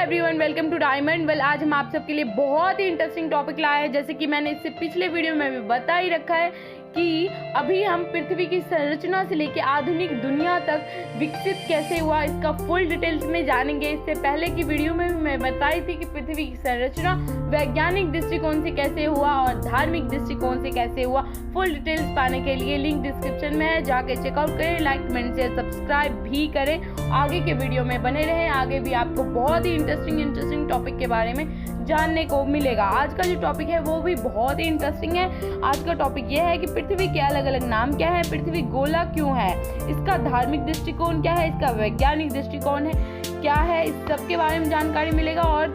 Everyone, welcome to diamond. आज हम आप सबके लिए बहुत ही इंटरेस्टिंग टॉपिक लाए हैं। जैसे कि मैंने इससे पिछले वीडियो में भी बता ही रखा है कि अभी हम पृथ्वी की संरचना से लेकर आधुनिक दुनिया तक विकसित कैसे हुआ, इसका फुल डिटेल्स में जानेंगे। इससे पहले की वीडियो में भी मैं बताई थी कि पृथ्वी की संरचना वैज्ञानिक दृष्टिकोण से कैसे हुआ और धार्मिक दृष्टिकोण से कैसे हुआ। फुल डिटेल्स पाने के लिए लिंक डिस्क्रिप्शन में है, जाके चेकआउट करें, लाइक कमेंट शेयर सब्सक्राइब भी करें। आगे के वीडियो में बने रहें, आगे भी आपको बहुत ही इंटरेस्टिंग टॉपिक के बारे में जानने को मिलेगा। आज का जो टॉपिक है वो भी बहुत ही इंटरेस्टिंग है। आज का टॉपिक ये है कि पृथ्वी के अलग अलग नाम क्या है, पृथ्वी गोला क्यों है, इसका धार्मिक दृष्टिकोण क्या है, इसका वैज्ञानिक दृष्टिकोण है क्या है, इस सब के बारे में जानकारी मिलेगा। और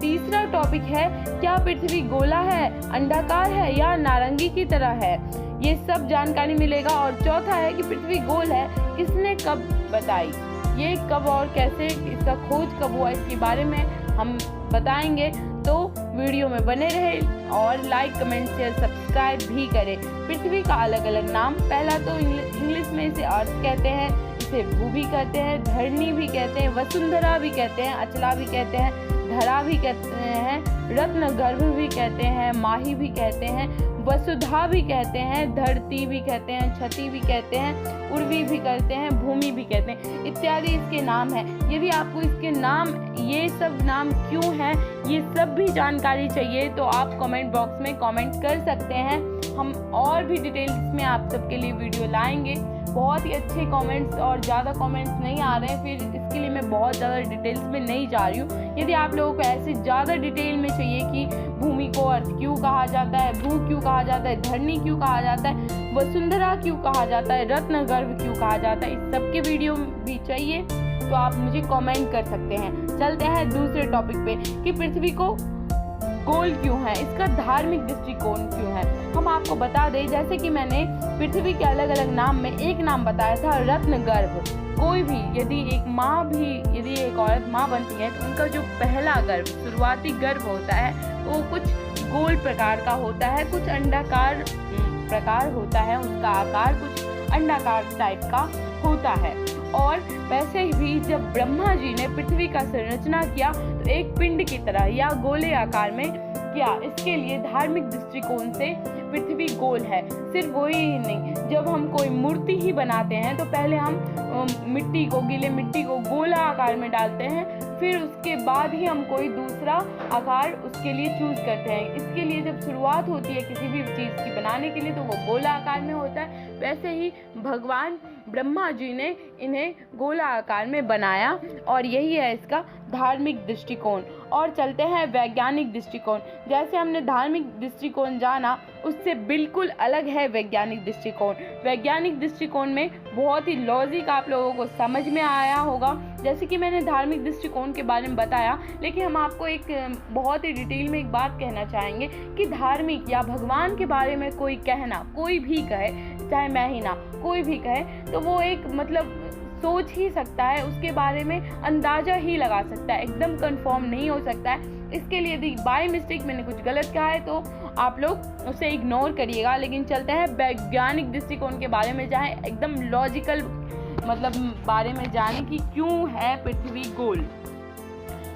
तीसरा टॉपिक है, क्या पृथ्वी गोला है, अंडाकार है या नारंगी की तरह है, ये सब जानकारी मिलेगा। और चौथा है कि पृथ्वी गोल है, किसने कब बताई, ये कब और कैसे, इसका खोज कब हुआ, इसके बारे में हम बताएंगे। तो वीडियो में बने रहे और लाइक कमेंट शेयर सब्सक्राइब भी करें। पृथ्वी का अलग अलग नाम, पहला तो इंग्लिश में इसे अर्थ कहते हैं, इसे भूमि कहते हैं, धरणी भी कहते हैं, वसुंधरा भी कहते हैं, अचला भी कहते हैं, धरा भी कहते हैं, रत्न गर्भ भी कहते हैं, माही भी कहते हैं, वसुधा भी कहते हैं, धरती भी कहते हैं, क्षति भी कहते हैं, उर्वी भी कहते हैं, भूमि भी कहते हैं, इत्यादि इसके नाम हैं। यदि आपको इसके नाम, ये सब नाम क्यों हैं, ये सब भी जानकारी चाहिए तो आप कमेंट बॉक्स में कमेंट कर सकते हैं। हम और भी डिटेल्स में आप सबके लिए वीडियो लाएंगे। बहुत ही अच्छे कमेंट्स और ज़्यादा कमेंट्स नहीं आ रहे हैं, फिर इसके लिए मैं बहुत ज़्यादा डिटेल्स में नहीं जा रही हूँ। यदि आप लोगों को ऐसे ज़्यादा डिटेल में चाहिए कि भूमि को अर्थ क्यों कहा जाता है, भू क्यों कहा जाता है, धरणी क्यों कहा जाता है, वसुंधरा क्यों कहा जाता है, रत्न गर्भ क्यों कहा जाता है, इस सब के वीडियो भी चाहिए तो आप मुझे कमेंट कर सकते हैं। चलते हैं दूसरे टॉपिक पे कि पृथ्वी को गोल क्यों है, इसका धार्मिक दृष्टिकोण क्यों है। हम आपको बता दें, जैसे कि मैंने पृथ्वी के अलग अलग नाम में एक नाम बताया था, रत्न गर्भ। कोई भी यदि एक औरत माँ बनती है तो उनका जो पहला गर्भ, शुरुआती गर्भ होता है वो कुछ गोल प्रकार का होता है, कुछ अंडाकार प्रकार होता है, उसका आकार कुछ अंडाकार टाइप का होता है। और वैसे भी जब ब्रह्मा जी ने पृथ्वी का संरचना किया तो एक पिंड की तरह या गोले आकार में किया। इसके लिए धार्मिक दृष्टिकोण से पृथ्वी गोल है। सिर्फ वही ही नहीं, जब हम कोई मूर्ति ही बनाते हैं तो पहले हम गीले मिट्टी को गोला आकार में डालते हैं, फिर उसके बाद ही हम कोई दूसरा आकार उसके लिए चूज करते हैं। इसके लिए जब शुरुआत होती है किसी भी चीज़ की बनाने के लिए तो वो गोला आकार में होता है। वैसे ही भगवान ब्रह्मा जी ने इन्हें गोला आकार में बनाया और यही है इसका धार्मिक दृष्टिकोण। और चलते हैं वैज्ञानिक दृष्टिकोण। जैसे हमने धार्मिक दृष्टिकोण जाना, उससे बिल्कुल अलग है वैज्ञानिक दृष्टिकोण। वैज्ञानिक दृष्टिकोण में बहुत ही लॉजिक आप लोगों को समझ में आया होगा। जैसे कि मैंने धार्मिक दृष्टिकोण के बारे में बताया, लेकिन हम आपको एक बहुत ही डिटेल में एक बात कहना चाहेंगे कि धार्मिक या भगवान के बारे में कोई कहना, कोई भी कहे, चाहे मैं ही ना, कोई भी कहे, तो वो एक मतलब सोच ही सकता है, उसके बारे में अंदाजा ही लगा सकता है, एकदम कंफर्म नहीं हो सकता है। इसके लिए यदि बाय मिस्टेक मैंने कुछ गलत कहा है तो आप लोग उसे इग्नोर करिएगा। लेकिन चलते हैं वैज्ञानिक दृष्टिकोण के बारे में, जहाँ एकदम लॉजिकल बारे में जाने कि क्यों है पृथ्वी गोल।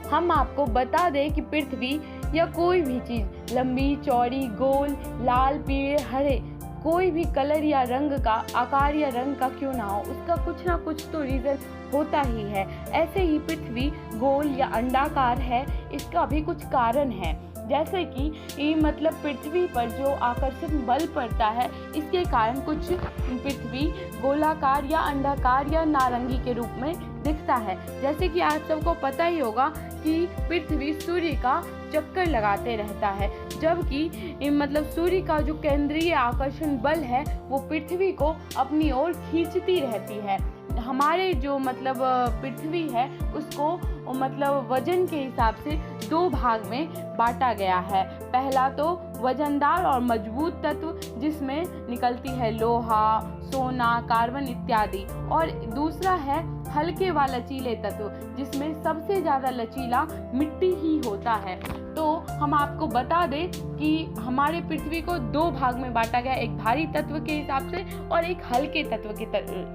हम आपको बता दें कि पृथ्वी या कोई भी चीज़ लंबी चौड़ी, गोल, लाल, पीले, हरे, कोई भी कलर या रंग का, आकार या रंग का क्यों ना हो, उसका कुछ ना कुछ तो रीज़न होता ही है। ऐसे ही पृथ्वी गोल या अंडाकार है, इसका भी कुछ कारण है। जैसे कि मतलब पृथ्वी पर जो आकर्षण बल पड़ता है, इसके कारण कुछ पृथ्वी गोलाकार या अंडाकार या नारंगी के रूप में दिखता है। जैसे कि आप सबको पता ही होगा कि पृथ्वी सूर्य का चक्कर लगाते रहता है, जबकि मतलब सूर्य का जो केंद्रीय आकर्षण बल है वो पृथ्वी को अपनी ओर खींचती रहती है। हमारे जो मतलब पृथ्वी है उसको मतलब वजन के हिसाब से दो भाग में बांटा गया है। पहला तो वजनदार और मजबूत तत्व, जिसमें निकलती है लोहा, सोना, कार्बन इत्यादि, और दूसरा है हल्के व लचीले तत्व, जिसमें सबसे ज़्यादा लचीला मिट्टी ही होता है। तो हम आपको बता दें कि हमारे पृथ्वी को दो भाग में बांटा गया, एक भारी तत्व के हिसाब से और एक हल्के तत्व के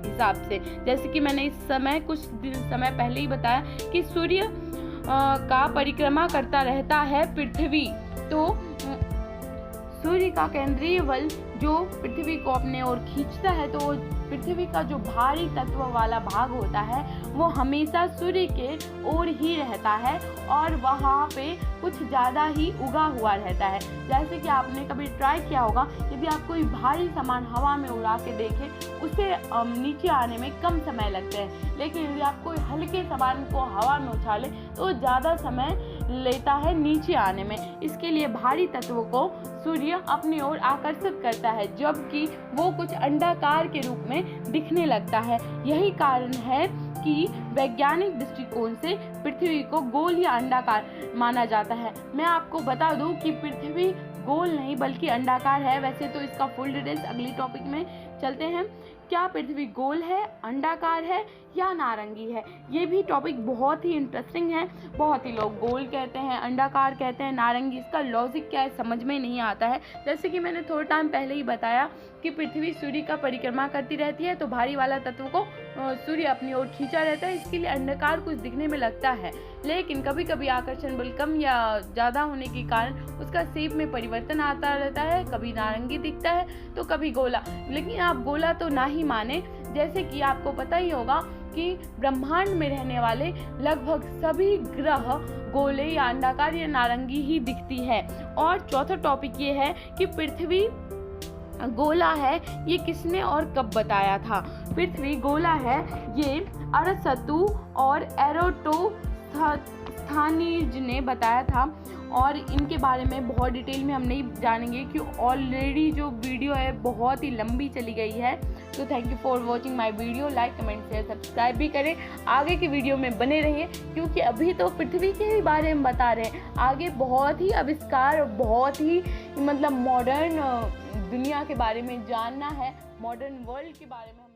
हिसाब से। जैसे कि मैंने कुछ समय पहले ही बताया कि सूर्य का परिक्रमा करता रहता है पृथ्वी। तो सूर्य का केंद्रीय बल जो पृथ्वी को अपने ओर खींचता है, तो पृथ्वी का जो भारी तत्व वाला भाग होता है वो हमेशा सूर्य के ओर ही रहता है और वहाँ पे कुछ ज़्यादा ही उगा हुआ रहता है। जैसे कि आपने कभी ट्राई किया होगा, यदि आप कोई भारी सामान हवा में उड़ा के देखें, उसे नीचे आने में कम समय लगता है, लेकिन यदि आप कोई हल्के सामान को हवा में उछाले तो ज़्यादा समय लेता है नीचे आने में। इसके लिए भारी तत्वों को सूर्य अपनी ओर आकर्षित करता है, जबकि वो कुछ अंडाकार के रूप में दिखने लगता है। यही कारण है कि वैज्ञानिक दृष्टिकोण से पृथ्वी को गोल या अंडाकार माना जाता है। मैं आपको बता दूं कि पृथ्वी गोल नहीं बल्कि अंडाकार है। वैसे तो इसका फुल डिटेल्स अगली टॉपिक में चलते हैं। क्या पृथ्वी गोल है, अंडाकार है या नारंगी है? ये भी टॉपिक बहुत ही इंटरेस्टिंग है। बहुत ही लोग गोल कहते हैं, अंडाकार कहते हैं, नारंगी। इसका लॉजिक क्या है समझ में नहीं आता है। जैसे कि मैंने थोड़ा टाइम पहले ही बताया कि पृथ्वी सूर्य का परिक्रमा करती रहती है, तो भारी वाला तत्व को सूर्य अपनी ओर खींचा रहता है, इसके लिए अंडाकार कुछ दिखने में लगता है। लेकिन कभी कभी आकर्षण बल कम या ज़्यादा होने के कारण उसका शेप में परिवर्तन आता रहता है, कभी नारंगी दिखता है तो कभी गोला। लेकिन आप गोला तो ना ही माने, जैसे कि आपको पता ही होगा कि ब्रह्मांड में रहने वाले लगभग सभी ग्रह गोले या अंडाकार या नारंगी ही दिखती है। और चौथा टॉपिक ये है कि पृथ्वी गोला है, ये किसने और कब बताया था? पृथ्वी गोला है ये अरस्तु और एरोटोस्थानीज ने बताया था, और इनके बारे में बहुत डिटेल में हम नहीं जानेंगे क्योंकि ऑलरेडी जो वीडियो है बहुत ही लंबी चली गई है। तो thank you for watching my video. Like, comment, share, subscribe भी करें। आगे की वीडियो में बने रहिए क्योंकि अभी तो पृथ्वी के ही बारे में बता रहे हैं, आगे बहुत ही आविष्कार, बहुत ही मॉडर्न दुनिया के बारे में जानना है, मॉडर्न वर्ल्ड के बारे में।